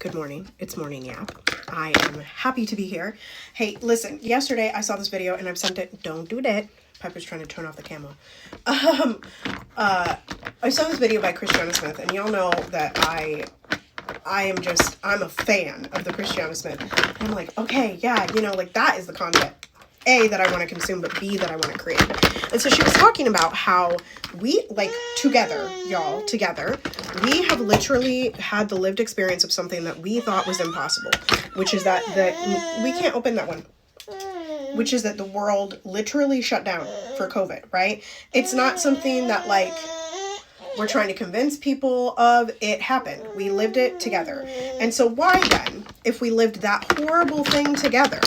Good morning. It's morning YAP. I am happy to be here. Hey, listen, yesterday I saw this video and I've sent it. Don't do that. Piper's trying to turn off the camera. I saw this video by Christiana Smith, and y'all know that I'm a fan of the Christiana Smith. And I'm like, okay, yeah, like that is the content. A, that I want to consume, but B, that I want to create. And so she was talking about how we, together, we have literally had the lived experience of something that we thought was impossible, which is that we can't open that one, which is that the world literally shut down for COVID, right? It's not something that, we're trying to convince people of. It happened. We lived it together. And so why then, if we lived that horrible thing together,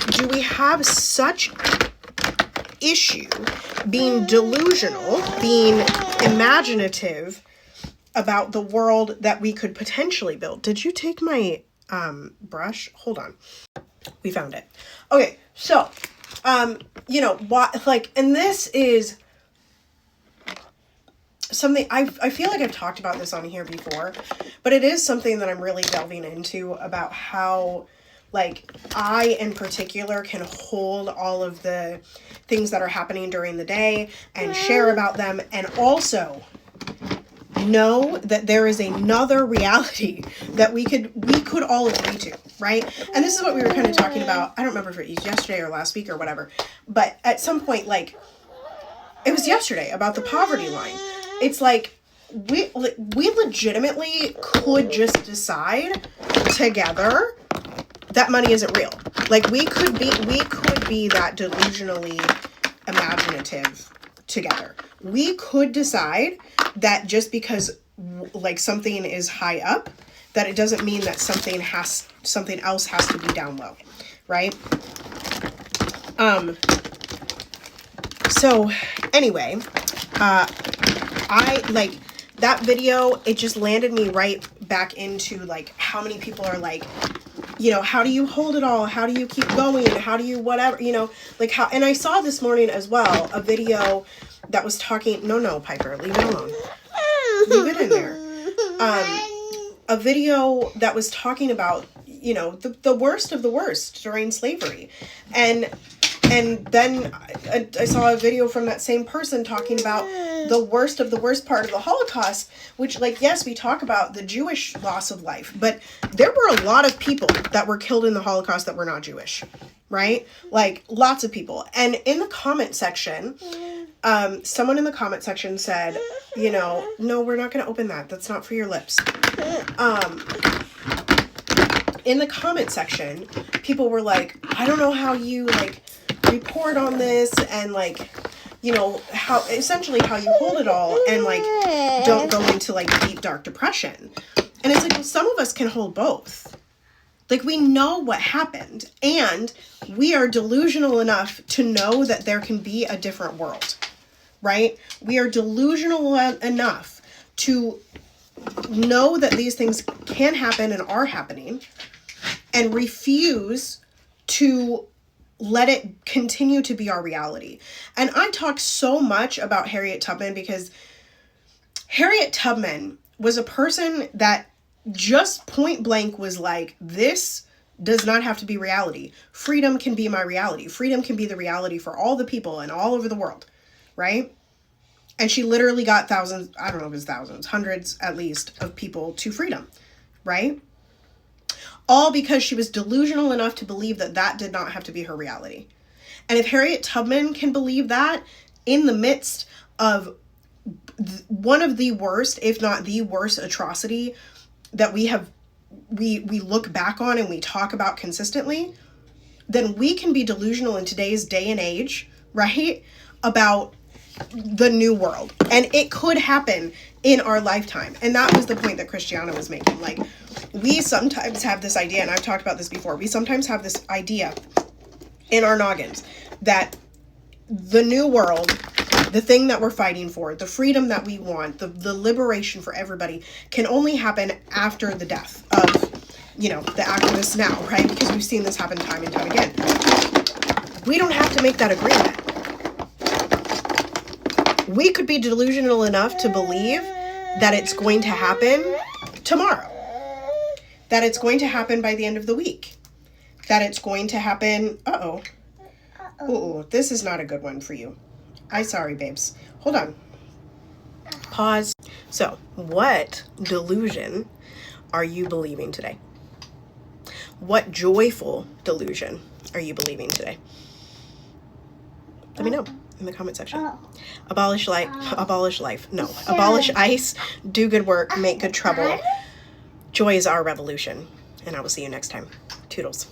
do we have such issue being delusional, being imaginative about the world that we could potentially build? Did you take my brush? Hold on. We found it. Okay, so, and this is something, I feel like I've talked about this on here before, but it is something that I'm really delving into about how, I, in particular, can hold all of the things that are happening during the day and share about them, and also know that there is another reality that we could all agree to, right? And this is what we were kind of talking about. I don't remember if it was yesterday or last week or whatever, but at some point, it was yesterday, about the poverty line. It's we legitimately could just decide together that money isn't real. We could be that delusionally imaginative together. We could decide that just because something is high up, that it doesn't mean that something else has to be down low, right? So anyway, I that video, it just landed me right back into how many people are how do you hold it all? How do you keep going? How do you whatever, how, and I saw this morning as well, a video that was talking, no, Piper, leave it alone. Leave it in there. A video that was talking about, the worst of the worst during slavery. And then I saw a video from that same person talking about the worst of the worst part of the Holocaust, which, yes, we talk about the Jewish loss of life, but there were a lot of people that were killed in the Holocaust that were not Jewish, right? Lots of people. And in the comment section, someone in the comment section said, no, we're not going to open that. That's not for your lips. In the comment section, people were like, I don't know how you, report on this, and how you hold it all, and don't go into deep dark depression. And it's well, some of us can hold both. We know what happened, and we are delusional enough to know that there can be a different world, right? We are delusional enough to know that these things can happen and are happening, and refuse to let it continue to be our reality. And I talk so much about Harriet Tubman because Harriet Tubman was a person that just point blank was this does not have to be reality. Freedom can be my reality. Freedom can be the reality for all the people and all over the world, right? And she literally got thousands, I don't know if it's thousands, hundreds at least, of people to freedom, right? All because she was delusional enough to believe that that did not have to be her reality. And if Harriet Tubman can believe that in the midst of one of the worst, if not the worst atrocity that we look back on and we talk about consistently, then we can be delusional in today's day and age, right? About the new world. And it could happen in our lifetime. And that was the point that Christiana was making. We sometimes have this idea, and I've talked about this before, we sometimes have this idea in our noggins that the new world, the thing that we're fighting for, the freedom that we want, the liberation for everybody, can only happen after the death of, the activists now, right? Because we've seen this happen time and time again. We don't have to make that agreement. We could be delusional enough to believe that it's going to happen tomorrow. that it's going to happen by the end of the week, that it's going to happen, uh-oh, this is not a good one for you. I'm sorry, babes. Hold on. Pause. So, what delusion are you believing today? What joyful delusion are you believing today? Let me know in the comment section. Abolish life. No. Abolish ICE. Do good work. Make good trouble. Joy is our revolution. And I will see you next time. Toodles.